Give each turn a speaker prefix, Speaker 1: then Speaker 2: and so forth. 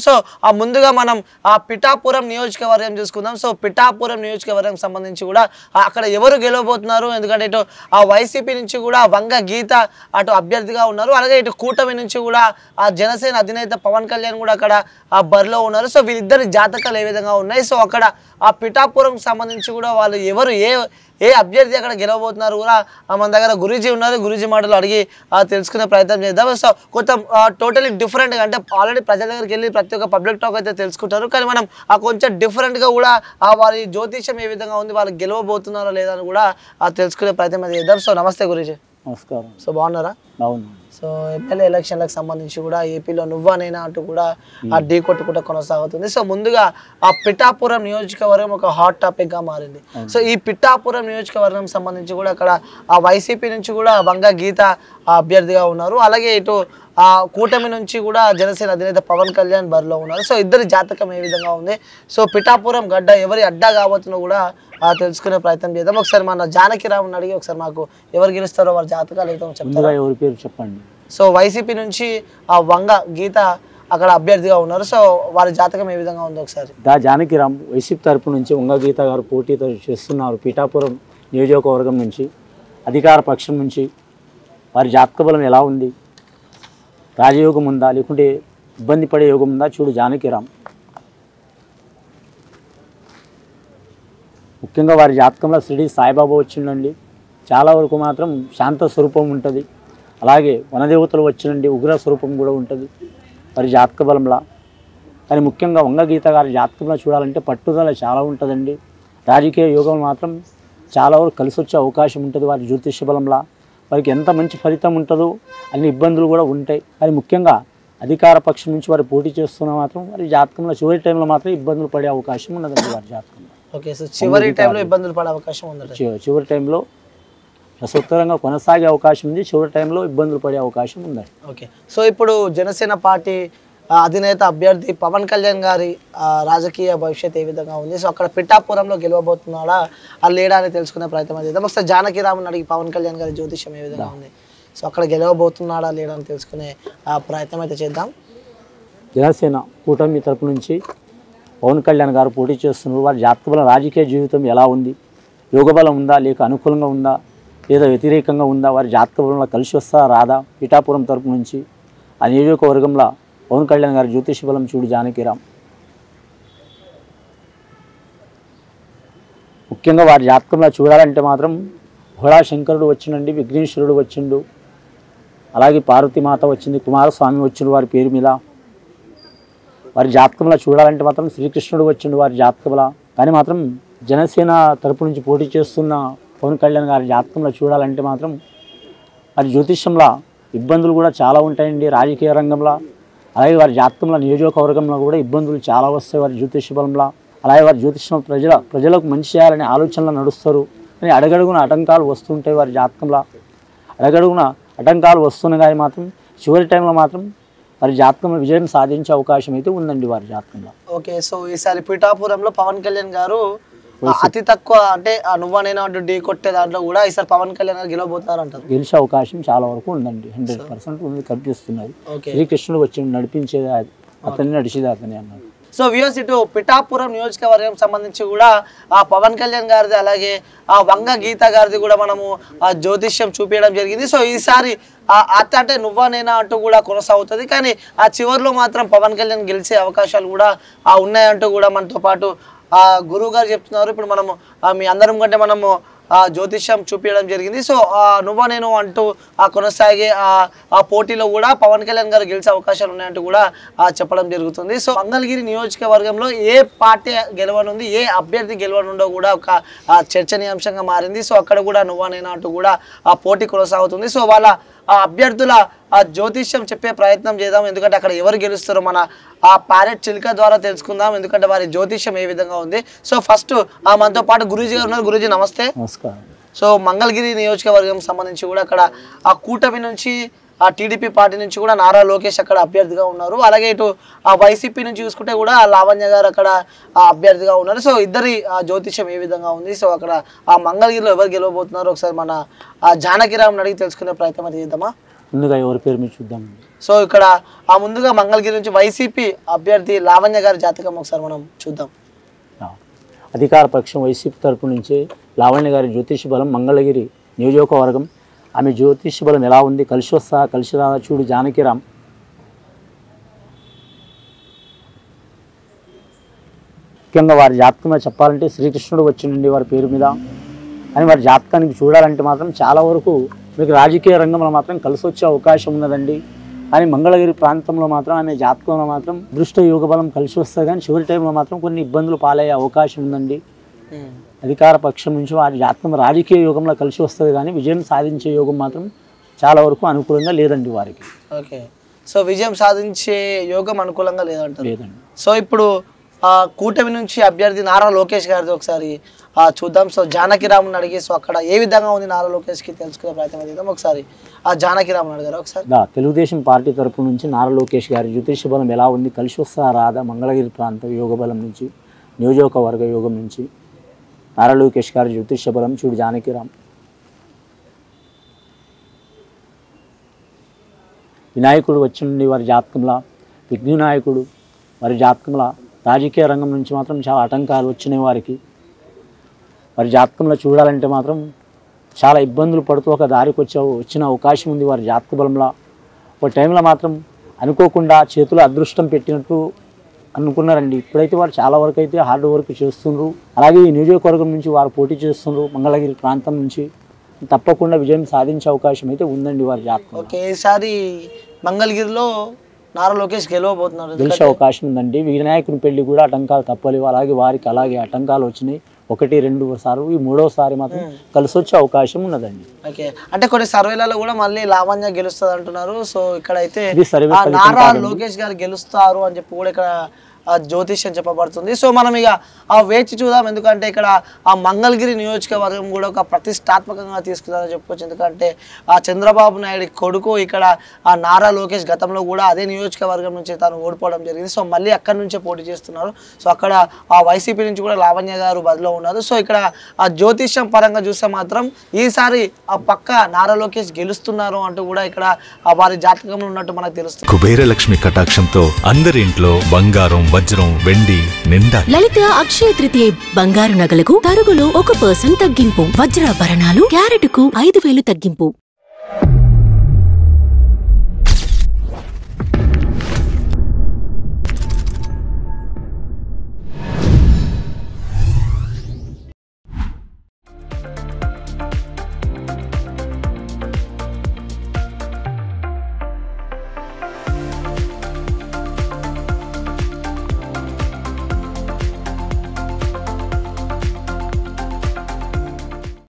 Speaker 1: So ముందుగా మనం పిఠాపురం నియోజకవర్గం చూసుకుందాం. సో పిఠాపురం నియోజకవర్గం సంబంధించి కూడా అక్కడ ఎవరు గెలవబోతున్నారు, ఎందుకంటే ఇటు వైసీపీ నుంచి కూడా వంగ గీత అటు అభ్యర్థిగా ఉన్నారు, అలాగే ఇటు కూటమి నుంచి కూడా జనసేన అధినేత పవన్ కళ్యాణ్ కూడా అక్కడ బరిలో ఉన్నారు. సో వీళ్ళిద్దరి జాతకాలు ఏ విధంగా ఉన్నాయి, సో అక్కడ పిఠాపురం సంబంధించి కూడా వాళ్ళు ఎవరు ఏ అభ్యర్థి అక్కడ గెలవబోతున్నారు కూడా మన దగ్గర గురూజీ ఉన్నారు. గురూజీ మాటలు అడిగి తెలుసుకునే ప్రయత్నం చేద్దాం. సో కొంత టోటలీ డిఫరెంట్గా, అంటే ఆల్రెడీ ప్రజల దగ్గరికి వెళ్ళి ప్రతి ఒక్క పబ్లిక్ టాక్ అయితే తెలుసుకుంటారు, కానీ మనం కొంచెం డిఫరెంట్గా కూడా వారి జ్యోతిష్యం ఏ విధంగా ఉంది, వాళ్ళు గెలవబోతున్నారో లేదా అని కూడా తెలుసుకునే ప్రయత్నం అయితే చేద్దాం. సో నమస్తే గురూజీ.
Speaker 2: నమస్కారం.
Speaker 1: సో బాగున్నారా?
Speaker 2: అవును.
Speaker 1: సో ఎమ్మెల్యే ఎలక్షన్లకు సంబంధించి కూడా ఏపీలో నువ్వా నేనా అంటూ కూడా ఢీ కొట్టుకుంటూ కొనసాగుతుంది. సో ముందుగా పిఠాపురం నియోజకవర్గం ఒక హాట్ టాపిక్గా మారింది. సో ఈ పిఠాపురం నియోజకవర్గం సంబంధించి కూడా అక్కడ వైసీపీ నుంచి కూడా వంగ గీత అభ్యర్థిగా ఉన్నారు, అలాగే ఇటు కూటమి నుంచి కూడా జనసేన అధినేత పవన్ కళ్యాణ్ బరిలో ఉన్నారు. సో ఇద్దరి జాతకం ఏ విధంగా ఉంది, సో పిఠాపురం గడ్డ ఎవరి అడ్డా కాబోతుందో కూడా తెలుసుకునే ప్రయత్నం చేద్దాం. ఒకసారి మన జానకిరామ్ని అడిగి ఒకసారి మాకు ఎవరు గెలుస్తారో వారి జాతకాలు అయితే చెప్తారా?
Speaker 2: ఎవరి పేరు చెప్పండి.
Speaker 1: సో వైసీపీ నుంచి వంగ గీత అక్కడ అభ్యర్థిగా ఉన్నారు, సో వారి జాతకం ఏ విధంగా ఉందో ఒకసారి.
Speaker 2: జానకిరామ్ వైసీపీ తరపు నుంచి వంగ గీత గారు పోటీతో చేస్తున్నారు. పిఠాపురం నియోజకవర్గం నుంచి అధికార పక్షం నుంచి వారి జాతక బలం ఎలా ఉంది, రాజయోగం ఉందా లేకుంటే ఇబ్బంది పడే యోగం ఉందా చూడు జానకిరామ్. ముఖ్యంగా వారి జాతకంలో షిరిడి సాయిబాబా వచ్చిండండి. చాలా వరకు మాత్రం శాంత స్వరూపం ఉంటుంది, అలాగే వనదేవతలు వచ్చినండి ఉగ్ర స్వరూపం కూడా ఉంటుంది వారి జాతక బలంలా. కానీ ముఖ్యంగా వంగ గీత గారి జాతకంలో చూడాలంటే పట్టుదల చాలా ఉంటుందండి. రాజకీయ యోగం మాత్రం చాలా వరకు కలిసి వచ్చే అవకాశం ఉంటుంది వారి జ్యోతిష బలంలా. వారికి ఎంత మంచి ఫలితం ఉంటుందో అన్ని ఇబ్బందులు కూడా ఉంటాయి. కానీ ముఖ్యంగా అధికార పక్షం నుంచి వారు పోటీ చేస్తున్న మాత్రం వారి జాతకంలో చివరి టైంలో మాత్రం ఇబ్బందులు పడే అవకాశం ఉన్నదండి వారి జాతకంలో.
Speaker 1: ఓకే, సో చివరి టైంలో ఇబ్బందులు పడే అవకాశం ఉంది.
Speaker 2: చివరి టైంలో ప్రస్తుతంగా కొనసాగే అవకాశం ఉంది, చివరి టైంలో ఇబ్బందులు పడే అవకాశం ఉందండి.
Speaker 1: ఓకే, సో ఇప్పుడు జనసేన పార్టీ అధినేత అభ్యర్థి పవన్ కళ్యాణ్ గారి రాజకీయ భవిష్యత్తు ఏ విధంగా ఉంది, సో అక్కడ పిఠాపురంలో గెలవబోతున్నాడా లేడా అని తెలుసుకునే ప్రయత్నం చేద్దాం. ఒకసారి జానకిరామ్ని అడిగి పవన్ కళ్యాణ్ గారి జ్యోతిష్యం ఏ విధంగా ఉంది, సో అక్కడ గెలవబోతున్నాడా లేడా అని తెలుసుకునే ప్రయత్నం అయితే చేద్దాం.
Speaker 2: జనసేన కూటమి తరపు నుంచి పవన్ కళ్యాణ్ గారు పోటీ చేస్తున్నారు. వారి జాతక బలం రాజకీయ జీవితం ఎలా ఉంది, యోగబలం ఉందా లేక అనుకూలంగా ఉందా లేదా వ్యతిరేకంగా ఉందా, వారి జాతక బలంలో కలిసి వస్తా రాదా. పిఠాపురం తరపు నుంచి ఆ నియోజకవర్గంలో పవన్ కళ్యాణ్ గారి జ్యోతిష బలం చూడు జానకిరామ్. ముఖ్యంగా వారి జాతకంలో చూడాలంటే మాత్రం భోళాశంకరుడు వచ్చిండండి, విఘ్నేశ్వరుడు వచ్చిండు, అలాగే పార్వతీమాత వచ్చింది, కుమారస్వామి వచ్చిండు వారి పేరు మీద. వారి జాతకంలో చూడాలంటే మాత్రం శ్రీకృష్ణుడు వచ్చిండు వారి జాతకంలో. కానీ మాత్రం జనసేన తరపు నుంచి పోటీ చేస్తున్న పవన్ కళ్యాణ్ గారి జాతకంలో చూడాలంటే మాత్రం వారి జ్యోతిష్యంలో ఇబ్బందులు కూడా చాలా ఉంటాయండి రాజకీయ రంగంలో. అలాగే వారి జాతకంలో నియోజకవర్గంలో కూడా ఇబ్బందులు చాలా వస్తాయి వారి జ్యోతిష బలంలో. అలాగే వారి జ్యోతిష్యం ప్రజలకు మంచి చేయాలనే ఆలోచనలు నడుస్తారు, కానీ అడగడుగున ఆటంకాలు వస్తుంటాయి వారి జాతకంలో. అడగడుగున ఆటంకాలు వస్తున్నాయి కానీ మాత్రం చివరి టైంలో మాత్రం వారి జాతకంలో విజయం సాధించే అవకాశం అయితే ఉందండి వారి జాతకంలో.
Speaker 1: ఓకే, సో ఈసారి పిఠాపురంలో పవన్ కళ్యాణ్ గారు అతి తక్కువ, అంటే నువ్వా నేనా అంటూ ఢీ కొట్టే దాంట్లో కూడా ఈసారి పవన్ కళ్యాణ్ గారు గెలవబోతున్నారు అంటారు.
Speaker 2: గెలిచే అవకాశం చాలా వరకు ఉందండి, 100% ఉంది కనిపిస్తున్నది. శ్రీకృష్ణుడు వచ్చి నడిపించేది అతన్ని, నడిచేది అతని అన్నారు.
Speaker 1: సో వ్యూస్, ఇటు పిఠాపురం నియోజకవర్గం సంబంధించి కూడా పవన్ కళ్యాణ్ గారిది అలాగే వంగ గీత గారిది కూడా మనము జ్యోతిష్యం చూపించడం జరిగింది. సో ఈసారి అంటే నువ్వా నేనా అంటూ కూడా కొనసాగుతుంది, కానీ చివరిలో మాత్రం పవన్ కళ్యాణ్ గెలిచే అవకాశాలు కూడా ఉన్నాయంటూ కూడా మనతో పాటు గురువు గారు చెప్తున్నారు. ఇప్పుడు మనము మీ అందరం కంటే మనము జ్యోతిష్యం చూపించడం జరిగింది. సో నువ్వా నేను అంటూ కొనసాగే ఆ పోటీలో కూడా పవన్ కళ్యాణ్ గారు గెలిచే అవకాశాలు ఉన్నాయంటూ కూడా చెప్పడం జరుగుతుంది. సో మంగళగిరి నియోజకవర్గంలో ఏ పార్టీ గెలవనుంది, ఏ అభ్యర్థి గెలవనుండో కూడా ఒక చర్చనీయాంశంగా మారింది. సో అక్కడ కూడా నువ్వా నేనా అంటూ కూడా పోటీ కొనసాగుతుంది. సో వాళ్ళ అభ్యర్థుల జ్యోతిష్యం చెప్పే ప్రయత్నం చేద్దాం, ఎందుకంటే అక్కడ ఎవరు గెలుస్తారో మన ప్యారెట్ చిలుక ద్వారా తెలుసుకుందాం, ఎందుకంటే వారి జ్యోతిష్యం ఏ విధంగా ఉంది. సో ఫస్ట్ మనతో పాటు గురూజీ గారు ఉన్నారు. గురూజీ నమస్తే.
Speaker 2: నమస్కారం.
Speaker 1: సో మంగళగిరి నియోజకవర్గం సంబంధించి కూడా అక్కడ కూటమి నుంచి టీడీపీ పార్టీ నుంచి కూడా నారా లోకేష్ అక్కడ అభ్యర్థిగా ఉన్నారు, అలాగే ఇటు వైసీపీ నుంచి చూసుకుంటే కూడా లావణ్య గారు అక్కడ అభ్యర్థిగా ఉన్నారు. సో ఇద్దరి జ్యోతిష్యం ఏ విధంగా ఉంది, సో అక్కడ మంగళగిరిలో ఎవరు గెలవబోతున్నారు ఒకసారి మన జానకిరామ్ని అడిగి తెలుసుకునే ప్రయత్నం అది చేద్దామా.
Speaker 2: ముందుగా ఎవరి పేరు మీద చూద్దాం.
Speaker 1: సో ఇక్కడ ఆ ముందుగా మంగళగిరి నుంచి వైసీపీ అభ్యర్థి లావణ్య గారి జాతకం ఒకసారి మనం చూద్దాం.
Speaker 2: అధికార పక్షం వైసీపీ తరపు నుంచి లావణ్య గారి జ్యోతిష బలం మంగళగిరి నియోజకవర్గం. ఆమె జ్యోతిష బలం ఎలా ఉంది, కలిసి వస్తా కలిసి రాదా చూడు జానకిరామ్. ముఖ్యంగా వారి జాతకంలో చెప్పాలంటే శ్రీకృష్ణుడు వచ్చిండండి వారి పేరు మీద అని వారి జాతకానికి చూడాలంటే మాత్రం చాలా వరకు మీకు రాజకీయ రంగంలో మాత్రం కలిసి వచ్చే అవకాశం ఉన్నదండి. కానీ మంగళగిరి ప్రాంతంలో మాత్రం ఆమె జాతకంలో మాత్రం దృష్ట యోగ బలం కలిసి వస్తుంది, కానీ చివరి టైంలో మాత్రం కొన్ని ఇబ్బందులు పాలయ్యే అవకాశం ఉందండి. అధికార పక్షం నుంచి వారి జాతకం రాజకీయ యోగంలో కలిసి వస్తుంది, కానీ విజయం సాధించే యోగం మాత్రం చాలా వరకు అనుకూలంగా లేదండి వారికి.
Speaker 1: ఓకే, సో విజయం సాధించే యోగం అనుకూలంగా లేదంటారు.
Speaker 2: లేదండి.
Speaker 1: సో ఇప్పుడు కూటమి నుంచి అభ్యర్థి నారా లోకేష్ గారిది ఒకసారి చూద్దాం. సో జానకిరామ్ని అడిగి సో అక్కడ ఏ విధంగా ఉంది నారా లోకేష్కి తెలుసుకునే ప్రయత్నం చేద్దాం. ఒకసారి జానకిరామ్ని అడిగారు ఒకసారి.
Speaker 2: తెలుగుదేశం పార్టీ తరపు నుంచి నారా లోకేష్ గారి జ్యోతిష బలం ఎలా ఉంది, కలిసి వస్తా రాదా మంగళగిరి ప్రాంత యోగ బలం నుంచి నియోజకవర్గ యోగం నుంచి నారా లోకేష్ గారి జ్యోతిష బలం చూడు జానకిరామ్. వినాయకుడు వచ్చిండి వారి జాతకంలో, విఘ్ననాయకుడు వారి జాతకంలో. రాజకీయ రంగం నుంచి మాత్రం చాలా ఆటంకాలు వచ్చినాయి వారికి. వారి జాతకంలో చూడాలంటే మాత్రం చాలా ఇబ్బందులు పడుతూ ఒక దారికి వచ్చిన అవకాశం ఉంది వారి జాతక బలంలో. ఒక టైంలో మాత్రం అనుకోకుండా చేతులు అదృష్టం పెట్టినట్టు అనుకున్నారండి. ఇప్పుడైతే వారు చాలా వరకు అయితే హార్డ్ వర్క్ చేస్తున్నారు. అలాగే ఈ నియోజకవర్గం నుంచి వారు పోటీ చేస్తున్నారు మంగళగిరి ప్రాంతం నుంచి. తప్పకుండా విజయం సాధించే అవకాశం అయితే ఉందండి వారి జాతకం.
Speaker 1: ఓకే, ఈసారి మంగళగిరిలో నారా లోకేష్ గెలవబోతున్నారు,
Speaker 2: గెలిచే అవకాశం ఉందండి. వినాయకుని పెళ్లి కూడా ఆటంకాలు తప్పలేవు, అలాగే వారికి అలాగే ఆటంకాలు వచ్చినాయి. 1-2 సార్లు, ఈ 3వ సారి మాత్రం కలిసి వచ్చే అవకాశం ఉన్నదండి.
Speaker 1: ఓకే, అంటే కొన్ని సర్వేలలో కూడా మళ్ళీ లావణ్య గెలుస్తుంది అంటున్నారు. సో ఇక్కడ అయితే నారా లోకేష్ గారు గెలుస్తారు అని చెప్పి కూడా ఇక్కడ జ్యోతిష్యం చెప్పబడుతుంది. సో మనం ఇక వేచి చూద్దాం, ఎందుకంటే ఇక్కడ ఆ మంగళగిరి నియోజకవర్గం కూడా ఒక ప్రతిష్టాత్మకంగా తీసుకుందని చెప్పుకోవచ్చు. ఎందుకంటే ఆ చంద్రబాబు నాయుడు కొడుకు ఇక్కడ ఆ నారా లోకేష్ గతంలో కూడా అదే నియోజకవర్గం నుంచి తాను ఓడిపోవడం జరిగింది. సో మళ్ళీ అక్కడి నుంచే పోటీ చేస్తున్నారు. సో అక్కడ ఆ వైసీపీ నుంచి కూడా లావణ్య గారు బదిలో ఉన్నారు. సో ఇక్కడ ఆ జ్యోతిష్యం పరంగా చూస్తే మాత్రం ఈసారి ఆ పక్క నారా లోకేష్ గెలుస్తున్నారు అంటూ కూడా ఇక్కడ వారి జాతకంలో ఉన్నట్టు మనకు తెలుస్తుంది.
Speaker 3: కుబేర లక్ష్మి కటాక్షంతో అందరి ఇంట్లో బంగారం, వజ్రం, వెండి నిండా.
Speaker 4: లలిత అక్షయ తృతీయ బంగారు నగలకు తరుగులో 1% తగ్గింపు. వజ్రాభరణాలు క్యారెట్కు 5,000 తగ్గింపు.